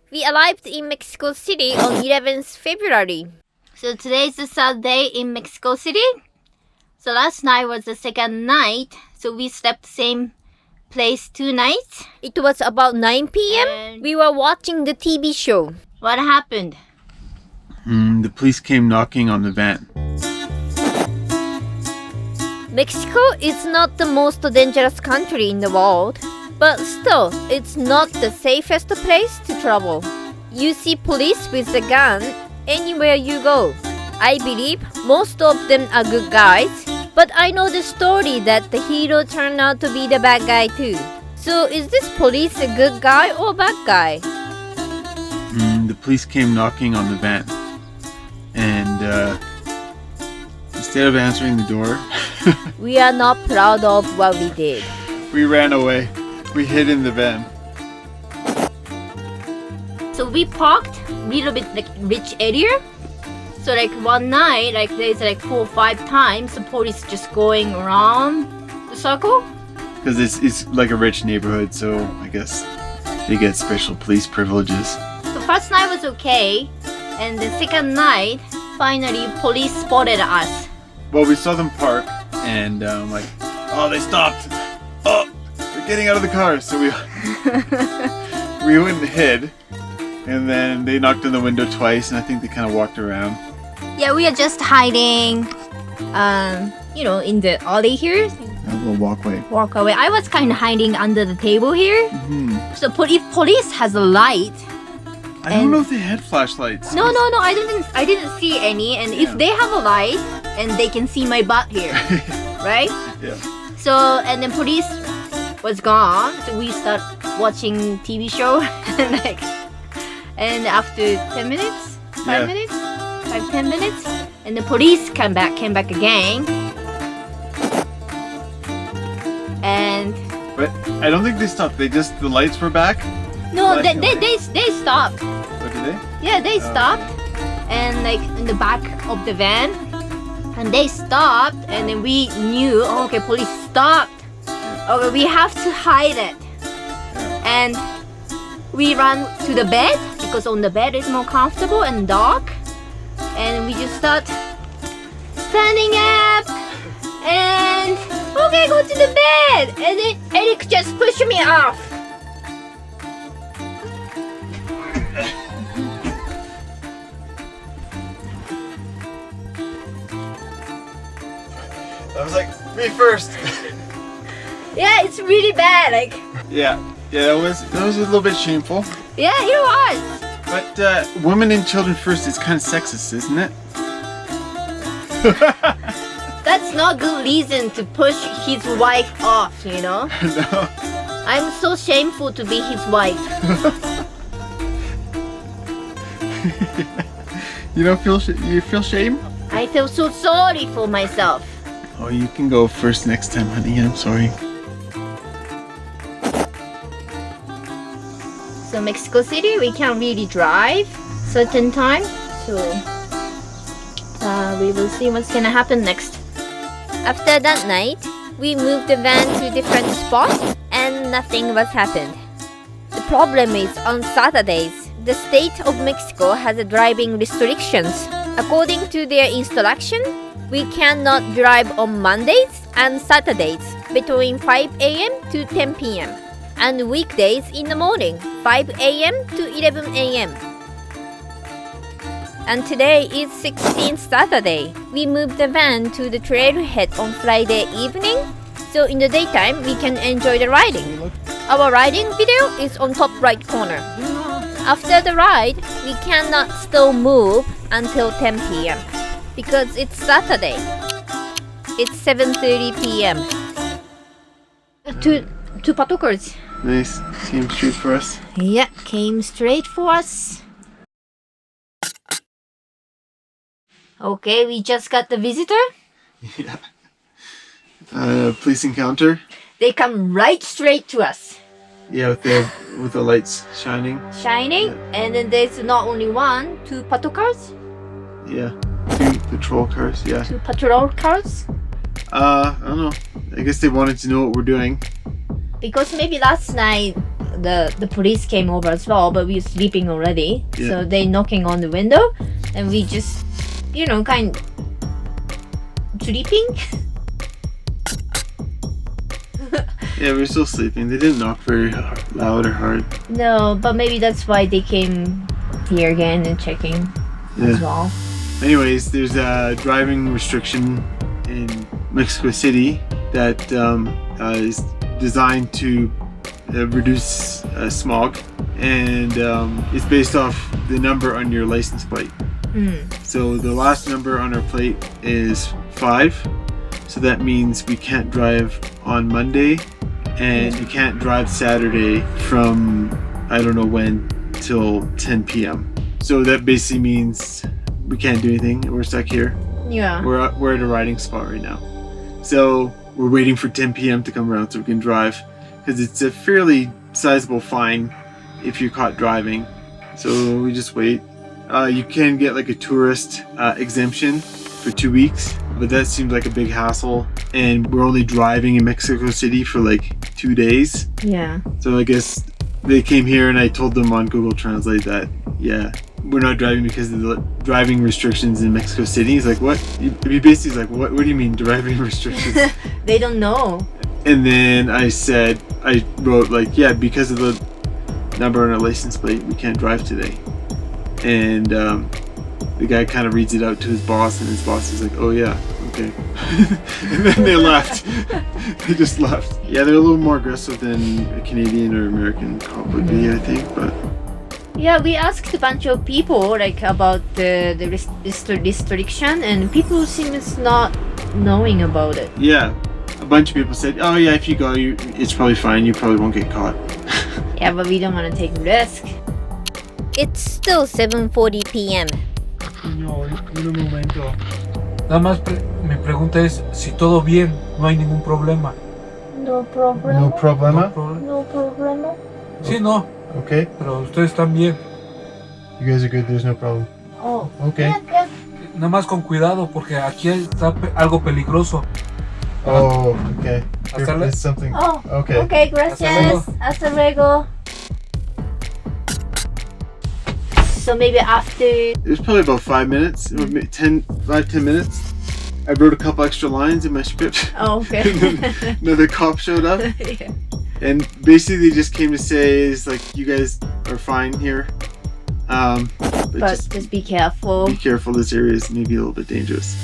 We arrived in Mexico City on 11th February. So today's the third day in Mexico City. So last night was the second night. So we slept same place 2 nights. It was about 9 p.m. And we were watching the TV show. What happened? The police came knocking on the van. Mexico is not the most dangerous country in the world. But still, it's not the safest place to travel. You see police with a gun anywhere you go. I believe most of them are good guys, but I know the story that the hero turned out to be the bad guy too. So is this police a good guy or bad guy? The police came knocking on the van. And instead of answering the door, We are not proud of what we did. we ran away. We hid in the van. So we parked a little bit like rich area. So like one night, like there's like 4 or 5 times the police just going around the circle. Because it's like a rich neighborhood, so I guess they get special police privileges. So first night was okay, and the second night, finally police spotted us. Well, we saw them park, and like, oh, they stopped. Oh, they're getting out of the car. So we we went and hid, and then they knocked on the window twice, and I think they kind of walked around. Yeah, we are just hiding, in the alley here. A little walkway. Walk away. I was kind of hiding under the table here. Hmm. So if police has a light, I don't know if they had flashlights. no, I didn't see any. And Yeah. if they have a light, and they can see my butt here, right? Yeah. So and then police was gone. So we start watching TV show, and after 10 minutes, 5 Yeah. minutes, 5-10 minutes, and the police came back again. And But I don't think they stopped. The lights were back. no, Flashing they stopped. What did they? Yeah, they Oh, stopped, and like in the back of the van, and they stopped, and then we knew, oh, okay, police stopped. Okay, we have to hide it, and we ran to the bed because on the bed is more comfortable and dark, and we just start standing up, and okay, go to the bed, and then Eric just pushed me off. I was like, me first. Yeah, it's really bad. Like, Yeah, that was a little bit shameful. yeah, it was. But women and children first is kind of sexist, isn't it? That's not good reason to push his wife off, you know? No. I'm so shameful to be his wife. You don't feel you feel shame? I feel so sorry for myself. Oh, you can go first next time, honey. I'm sorry. So Mexico City, we can't really drive certain time. So we will see what's gonna happen next. After that night, we moved the van to different spots and nothing was happened. The problem is on Saturdays, the state of Mexico has driving restrictions. According to their instruction, we cannot drive on Mondays and Saturdays between 5 a.m. to 10 p.m. and weekdays in the morning 5 a.m. to 11 a.m. And today is 16th Saturday. We moved the van to the trailhead on Friday evening, so in the daytime we can enjoy the riding. Our riding video is on top right corner. After the ride, we cannot still move until 10 p.m. because it's Saturday. It's 7:30 p.m. Two patrollers. Nice. Came straight for us. Yeah, came straight for us. Okay, we just got the visitor. Yeah. Police encounter. They come right straight to us. Yeah, with the lights shining. Shining, and then there's not only one, 2 patrol cars. Yeah. 2 patrol cars. Yeah. 2 patrol cars. I don't know. I guess they wanted to know what we're doing. Because maybe last night the police came over as well, but we were sleeping already. Yeah. So they knocking on the window, and we just, kind sleeping. Yeah, we're still sleeping. They didn't knock very loud or hard. No, but maybe that's why they came here again and checking as Yeah. well. Anyways, there's a driving restriction in Mexico City that is designed to reduce smog, and it's based off the number on your license plate. So the last number on our plate is 5, so that means we can't drive on Monday, and you can't drive Saturday from I don't know when till 10 p.m. So that basically means we can't do anything. We're stuck here. Yeah. We're at a riding spot right now. So we're waiting for 10 p.m. to come around so we can drive, because it's a fairly sizable fine if you're caught driving. So we just wait. You can get like a tourist exemption for 2 weeks, but that seems like a big hassle. And we're only driving in Mexico City for like 2 days. Yeah. So I guess they came here and I told them on Google Translate that, yeah, we're not driving because of the driving restrictions in Mexico City. He's like, what? He basically is like, what do you mean driving restrictions? They don't know. And then I wrote like, yeah, because of the number on our license plate, we can't drive today. And the guy kind of reads it out to his boss, and his boss is like, oh yeah, okay. And then they left. They just left. Yeah, they're a little more aggressive than a Canadian or American cop would be, I think, but Yeah, we asked a bunch of people like about the restriction, and people seems not knowing about it. yeah, a bunch of people said, oh yeah, if you go, it's probably fine, you probably won't get caught. Yeah, but we don't want to take risk. It's still 7:40 p.m. Señor, un momento. Nada más mi pregunta es si todo bien, no hay ningún problema. No problem. No problema? No problem. Sí, no, Okay, pero ustedes están bien. you guys are good, there's no problem. Oh. Okay. Yeah. Nada más con cuidado porque aquí está algo peligroso. Oh, okay. Hasta luego. It's something. Oh. Okay. Okay, gracias. Hasta luego. So maybe after. It was probably about 5 minutes, or 10 minutes. I wrote a couple extra lines in my script. Oh, okay. Another cop showed up, Yeah. and basically they just came to say is like, you guys are fine here, but Just be careful. be careful, this area is maybe a little bit dangerous.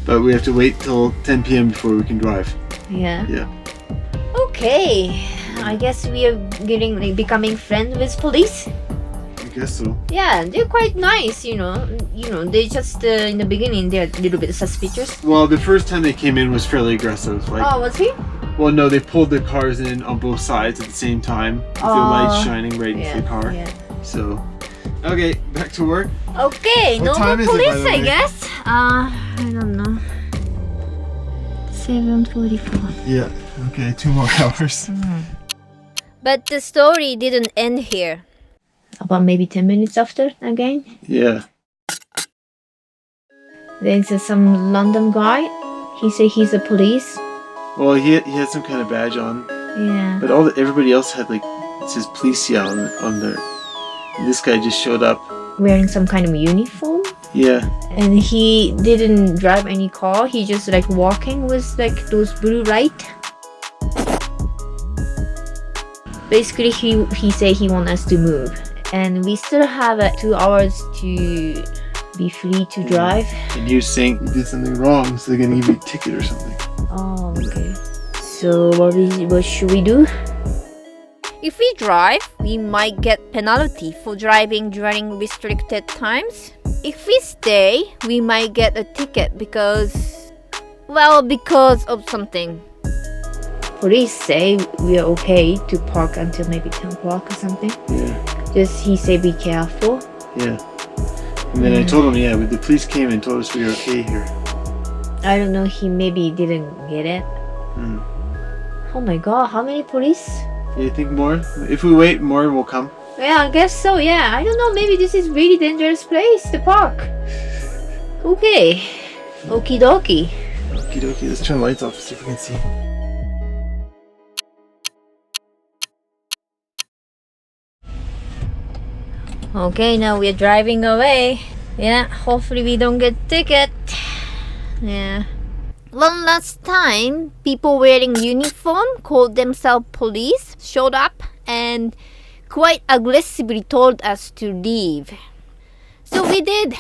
But we have to wait till 10 p.m. before we can drive. Yeah. Yeah. Okay. I guess we are becoming friends with police. I guess so. Yeah, they're quite nice, they just in the beginning they're a little bit suspicious. Well, the first time they came in was fairly aggressive. Like, Oh, was he? well, no, they pulled the cars in on both sides at the same time, with the lights shining right into the car. Yeah. So, okay, back to work. Okay, What no time more is it, by police, the I way? guess. I don't know. 7:44. Yeah. Okay, 2 more hours. But the story didn't end here. About maybe 10 minutes after again. Yeah. There's some London guy. He said he's a police. Well, he had some kind of badge on, Yeah. but everybody else had like, it says Policia on there. And this guy just showed up. Wearing some kind of uniform. Yeah. And he didn't drive any car. He just like walking with like those blue light. Basically, he said he want us to move, and we still have 2 hours to be free to drive. And he was saying you did something wrong, so they're gonna give you a ticket or something. Oh, okay. So what should we do? If we drive, we might get penalty for driving during restricted times. If we stay, we might get a ticket because of something. Police say we are okay to park until maybe 10 o'clock or something. Yeah. Just he say be careful. Yeah. And then I told him, yeah, the police came and told us we were okay here. I don't know, he maybe didn't get it. Mm. Oh my god, how many police? You think more? If we wait, more will come. Yeah, I guess so, yeah. I don't know, maybe this is really dangerous place to park. Okay. Okie dokie. Okie dokie, let's turn the lights off and see if we can see. Okay, now we're driving away. Yeah, hopefully we don't get ticket. Yeah. One last time, people wearing uniform called themselves police showed up and quite aggressively told us to leave. So we did.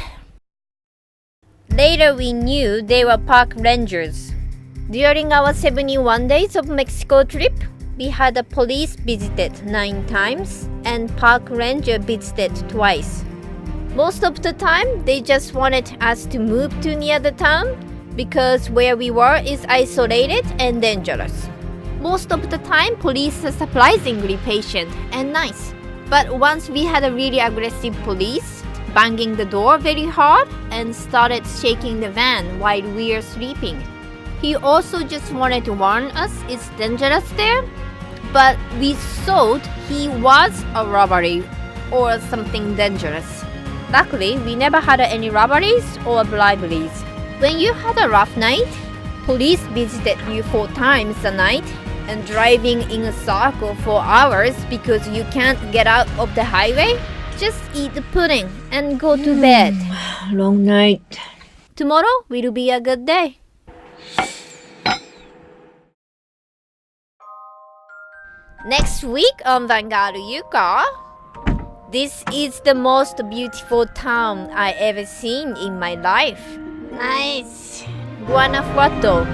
Later we knew they were park rangers. During our 71 days of Mexico trip, we had a police visited 9 times and park ranger visited twice. Most of the time, they just wanted us to move to near the town because where we were is isolated and dangerous. Most of the time, police are surprisingly patient and nice. But once we had a really aggressive police banging the door very hard and started shaking the van while we were sleeping. He also just wanted to warn us it's dangerous there, but we thought he was a robbery or something dangerous. Luckily, we never had any robberies or briberies. When you had a rough night, police visited you 4 times a night and driving in a circle for hours because you can't get out of the highway, just eat the pudding and go to bed. Long night. Tomorrow will be a good day. Next week on Vanguard Yuka, this is the most beautiful town I ever seen in my life. Nice. Guanajuato.